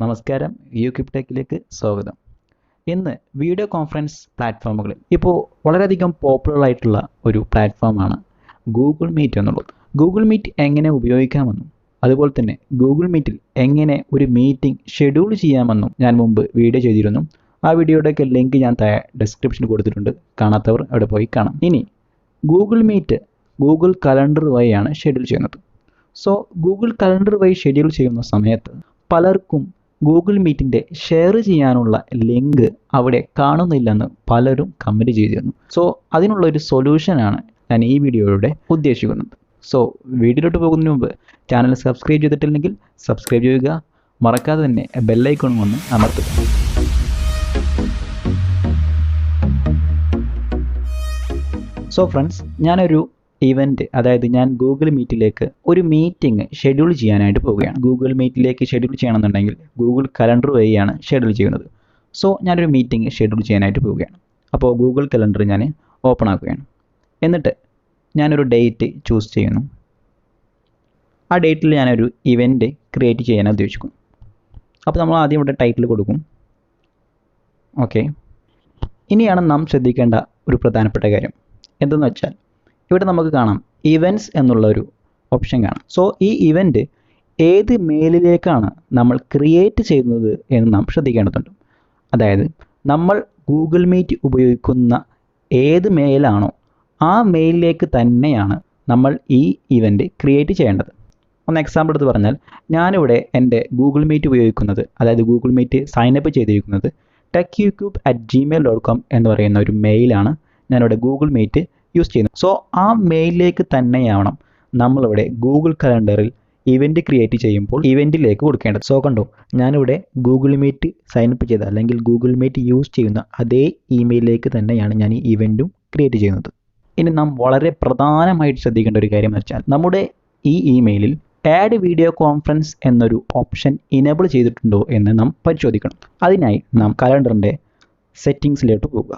നമസ്കാരം, Ucube Techിലേക്ക് സ്വാഗതം. ഇന്ന് വീഡിയോ കോൺഫറൻസ് പ്ലാറ്റ്ഫോമുകളിൽ ഇപ്പോൾ വളരെയധികം പോപ്പുലർ ആയിട്ടുള്ള ഒരു പ്ലാറ്റ്ഫോമാണ് ഗൂഗിൾ മീറ്റ് എന്നുള്ളത്. ഗൂഗിൾ മീറ്റ് എങ്ങനെ ഉപയോഗിക്കാമെന്നും അതുപോലെ തന്നെ ഗൂഗിൾ മീറ്റിൽ എങ്ങനെ ഒരു മീറ്റിംഗ് ഷെഡ്യൂൾ ചെയ്യാമെന്നും ഞാൻ മുമ്പ് വീഡിയോ ചെയ്തിരുന്നു. ആ വീഡിയോയുടെയൊക്കെ ലിങ്ക് ഞാൻ ഡിസ്ക്രിപ്ഷനിൽ കൊടുത്തിട്ടുണ്ട്. കാണാത്തവർ അവിടെ പോയി കാണാം. ഇനി ഗൂഗിൾ മീറ്റ് ഗൂഗിൾ കലണ്ടർ വഴിയാണ് ഷെഡ്യൂൾ ചെയ്യുന്നത്. സോ ഗൂഗിൾ കലണ്ടർ വഴി ഷെഡ്യൂൾ ചെയ്യുന്ന സമയത്ത് പലർക്കും ഗൂഗിൾ മീറ്റിൻ്റെ ഷെയർ ചെയ്യാനുള്ള ലിങ്ക് അവിടെ കാണുന്നില്ലെന്ന് പലരും കമൻറ്റ് ചെയ്തിരുന്നു. സോ അതിനുള്ളൊരു സൊല്യൂഷനാണ് ഞാൻ ഈ വീഡിയോയുടെ ഉദ്ദേശിക്കുന്നത്. സോ വീഡിയോയിലോട്ട് പോകുന്നതിന് മുമ്പ് ചാനൽ സബ്സ്ക്രൈബ് ചെയ്തിട്ടില്ലെങ്കിൽ സബ്സ്ക്രൈബ് ചെയ്യുക, മറക്കാതെ തന്നെ ബെല്ലൈക്കണും ഒന്ന് അമർത്തുക. സോ ഫ്രണ്ട്സ്, ഞാനൊരു ഇവൻറ്റ്, അതായത് ഞാൻ ഗൂഗിൾ മീറ്റിലേക്ക് ഒരു മീറ്റിംഗ് ഷെഡ്യൂൾ ചെയ്യാനായിട്ട് പോവുകയാണ്. ഗൂഗിൾ മീറ്റിലേക്ക് ഷെഡ്യൂൾ ചെയ്യണമെന്നുണ്ടെങ്കിൽ ഗൂഗിൾ കലണ്ടർ വഴിയാണ് ഷെഡ്യൂൾ ചെയ്യുന്നത്. സോ ഞാനൊരു മീറ്റിംഗ് ഷെഡ്യൂൾ ചെയ്യാനായിട്ട് പോവുകയാണ്. അപ്പോൾ ഗൂഗിൾ കലണ്ടർ ഞാൻ ഓപ്പൺ ആക്കുകയാണ്. എന്നിട്ട് ഞാനൊരു ഡേറ്റ് ചൂസ് ചെയ്യുന്നു. ആ ഡേറ്റിൽ ഞാനൊരു ഇവൻറ്റ് ക്രിയേറ്റ് ചെയ്യാൻ ഉദ്ദേശിക്കും. അപ്പോൾ നമ്മൾ ആദ്യം ഇവിടെ ടൈറ്റിൽ കൊടുക്കും. ഓക്കെ, ഇനിയാണ് നാം ശ്രദ്ധിക്കേണ്ട ഒരു പ്രധാനപ്പെട്ട കാര്യം എന്തെന്ന് വെച്ചാൽ, ഇവിടെ നമുക്ക് കാണാം ഇവൻറ്റ്സ് എന്നുള്ളൊരു ഓപ്ഷൻ കാണാം. സോ ഈ ഇവൻറ്റ് ഏത് മെയിലിലേക്കാണ് നമ്മൾ ക്രിയേറ്റ് ചെയ്യുന്നത് എന്ന് നാം ശ്രദ്ധിക്കേണ്ടതുണ്ട്. അതായത് നമ്മൾ ഗൂഗിൾ മീറ്റ് ഉപയോഗിക്കുന്ന ഏത് മെയിലാണോ ആ മെയിലിലേക്ക് തന്നെയാണ് നമ്മൾ ഈ ഇവൻറ്റ് ക്രിയേറ്റ് ചെയ്യേണ്ടത്. ഒന്ന് എക്സാമ്പിൾ എടുത്ത് പറഞ്ഞാൽ, ഞാനിവിടെ എൻ്റെ ഗൂഗിൾ മീറ്റ് ഉപയോഗിക്കുന്നത്, അതായത് ഗൂഗിൾ മീറ്റ് സൈനപ്പ് ചെയ്തിരിക്കുന്നത് techucube@gmail.com എന്ന് പറയുന്ന ഒരു മെയിലാണ് ഞാനിവിടെ ഗൂഗിൾ മീറ്റ് യൂസ് ചെയ്യുന്നത്. സോ ആ മെയിലിലേക്ക് തന്നെയാവണം നമ്മളിവിടെ ഗൂഗിൾ കലണ്ടറിൽ ഇവൻറ്റ് ക്രിയേറ്റ് ചെയ്യുമ്പോൾ ഇവൻറ്റിലേക്ക് കൊടുക്കേണ്ടത്. സോ കണ്ടോ, ഞാനിവിടെ ഗൂഗിൾ മീറ്റ് സൈനപ്പ് ചെയ്ത അല്ലെങ്കിൽ ഗൂഗിൾ മീറ്റ് യൂസ് ചെയ്യുന്ന അതേ ഇമെയിലിലേക്ക് തന്നെയാണ് ഞാൻ ഈ ഇവൻറ്റും ക്രിയേറ്റ് ചെയ്യുന്നത്. ഇനി നാം വളരെ പ്രധാനമായിട്ട് ശ്രദ്ധിക്കേണ്ട ഒരു കാര്യം എന്ന് വെച്ചാൽ, നമ്മുടെ ഈ ഇമെയിലിൽ ആഡ് വീഡിയോ കോൺഫറൻസ് എന്നൊരു ഓപ്ഷൻ ഇനേബിൾ ചെയ്തിട്ടുണ്ടോ എന്ന് നാം പരിശോധിക്കണം. അതിനായി നാം കലണ്ടറിൻ്റെ സെറ്റിങ്സിലോട്ട് പോകുക.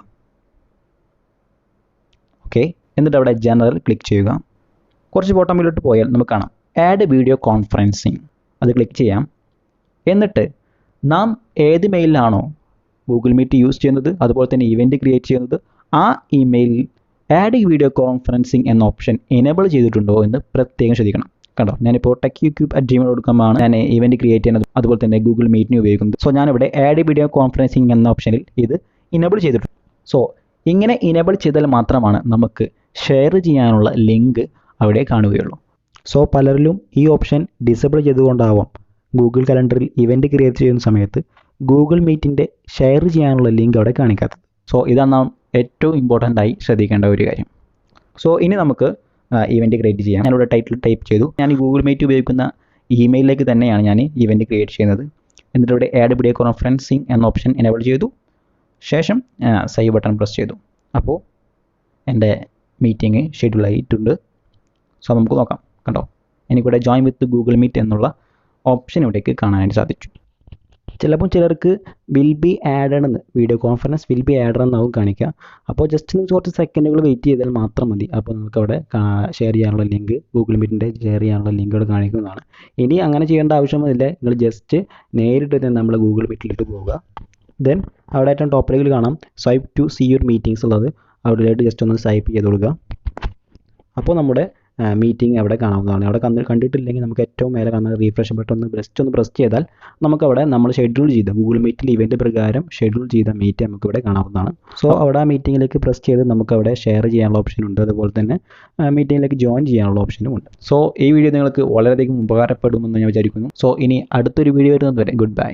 ഓക്കെ, എന്നിട്ട് അവിടെ ജനറൽ ക്ലിക്ക് ചെയ്യുക. കുറച്ച് ബോട്ടമിലോട്ട് പോയാൽ നമുക്ക് കാണാം ആഡ് വീഡിയോ കോൺഫറൻസിങ്, അത് ക്ലിക്ക് ചെയ്യാം. എന്നിട്ട് നാം ഏത് മെയിലാണോ ഗൂഗിൾ മീറ്റ് യൂസ് ചെയ്യുന്നത്, അതുപോലെ തന്നെ ഇവൻറ്റ് ക്രിയേറ്റ് ചെയ്യുന്നത്, ആ ഇമെയിലിൽ ആഡ് വീഡിയോ കോൺഫറൻസിങ് എന്ന ഓപ്ഷൻ എനേബിൾ ചെയ്തിട്ടുണ്ടോ എന്ന് പ്രത്യേകം ശ്രദ്ധിക്കണം. കണ്ടോ, ഞാനിപ്പോൾ techucube@gmail.com ആണ് ഞാൻ ഇവൻറ്റ് ക്രിയേറ്റ് ചെയ്യുന്നത്, അതുപോലെ തന്നെ ഗൂഗിൾ മീറ്റിന് ഉപയോഗിക്കുന്നത്. സോ ഞാനിവിടെ ആഡ് വീഡിയോ കോൺഫറൻസിങ് എന്ന ഓപ്ഷനിൽ ഇത് ഇനേബിൾ ചെയ്തിട്ടുണ്ട്. സോ ഇങ്ങനെ ഇനേബിൾ ചെയ്താൽ മാത്രമാണ് നമുക്ക് ഷെയർ ചെയ്യാനുള്ള ലിങ്ക് അവിടെ കാണുകയുള്ളൂ. സോ പലരിലും ഈ ഓപ്ഷൻ ഡിസേബിൾ ചെയ്തുകൊണ്ടാവാം ഗൂഗിൾ കലണ്ടറിൽ ഇവൻറ്റ് ക്രിയേറ്റ് ചെയ്യുന്ന സമയത്ത് ഗൂഗിൾ മീറ്റിൻ്റെ ഷെയർ ചെയ്യാനുള്ള ലിങ്ക് അവിടെ കാണിക്കാത്തത്. സോ ഇതാണ് നാം ഏറ്റവും ഇമ്പോർട്ടൻ്റ് ആയി ശ്രദ്ധിക്കേണ്ട ഒരു കാര്യം. സോ ഇനി നമുക്ക് ഇവൻറ്റ് ക്രിയേറ്റ് ചെയ്യാം. ഞാനിവിടെ ടൈറ്റിൽ ടൈപ്പ് ചെയ്തു. ഞാൻ ഈ ഗൂഗിൾ മീറ്റ് ഉപയോഗിക്കുന്ന ഇമെയിലിലേക്ക് തന്നെയാണ് ഞാൻ ഇവൻറ്റ് ക്രിയേറ്റ് ചെയ്യുന്നത്. എന്നിട്ട് ഇവിടെ ആഡ് വീഡിയോ കോൺഫറൻസിങ് എന്ന ഓപ്ഷൻ എനേബിൾ ചെയ്തു. ശേഷം സേവ് ബട്ടൺ പ്രസ് ചെയ്തു. അപ്പോൾ എൻ്റെ മീറ്റിംഗ് ഷെഡ്യൂൾ ആയിട്ടുണ്ട്. സോ നമുക്ക് നോക്കാം. കണ്ടോ, എനിക്കിവിടെ ജോയിൻ വിത്ത് ഗൂഗിൾ മീറ്റ് എന്നുള്ള ഓപ്ഷൻ ഇവിടേക്ക് കാണാനായിട്ട് സാധിച്ചു. ചിലപ്പോൾ ചിലർക്ക് വിൽ ബി ആഡഡ് എന്ന്, video conference will be added എന്നാവും കാണിക്കുക. അപ്പോൾ ജസ്റ്റ് കുറച്ച് സെക്കൻഡുകൾ വെയിറ്റ് ചെയ്താൽ മാത്രം മതി. അപ്പോൾ നമുക്ക് അവിടെ ഷെയർ ചെയ്യാനുള്ള ലിങ്ക്, ഗൂഗിൾ മീറ്റിൻ്റെ ഷെയർ ചെയ്യാനുള്ള ലിങ്ക് അവിടെ കാണിക്കുന്നതാണ്. ഇനി അങ്ങനെ ചെയ്യേണ്ട ആവശ്യമൊന്നുമില്ല. നിങ്ങൾ ജസ്റ്റ് നേരിട്ട് തന്നെ നമ്മൾ ഗൂഗിൾ മീറ്റിലേക്ക് പോവുക. ദെൻ അവിടെ ഏറ്റവും ടോപ്പിലേക്ക് കാണാം swipe to see your meetings ഉള്ളത്. അവിടെയായിട്ട് ജസ്റ്റ് ഒന്ന് സ്വൈപ്പ് ചെയ്ത് കൊടുക്കുക. അപ്പോൾ നമ്മുടെ മീറ്റിംഗ് അവിടെ കാണാവുന്നതാണ്. അവിടെ കണ്ടിട്ടില്ലെങ്കിൽ നമുക്ക് ഏറ്റവും മേലെ കാണുന്ന റീഫ്രഷ് ബട്ടൺ ഒന്ന് ജസ്റ്റ് ഒന്ന് പ്രസ് ചെയ്താൽ നമുക്കവിടെ നമ്മൾ ഷെഡ്യൂൾ ചെയ്ത ഗൂഗിൾ മീറ്റിൽ ഇവൻറ്റ് പ്രകാരം ഷെഡ്യൂൾ ചെയ്ത മീറ്റ് നമുക്കിവിടെ കാണാവുന്നതാണ്. സോ അവിടെ ആ മീറ്റിങ്ങിലേക്ക് പ്രസ് ചെയ്ത് നമുക്കവിടെ ഷെയർ ചെയ്യാനുള്ള ഓപ്ഷൻ ഉണ്ട്, അതുപോലെ തന്നെ മീറ്റിങ്ങിലേക്ക് ജോയിൻ ചെയ്യാനുള്ള ഓപ്ഷനും ഉണ്ട്. സോ ഈ വീഡിയോ നിങ്ങൾക്ക് വളരെയധികം ഉപകാരപ്പെടുമെന്ന് ഞാൻ വിചാരിക്കുന്നു. സോ ഇനി അടുത്തൊരു വീഡിയോ വരുന്നത് വരെ ഗുഡ് ബൈ.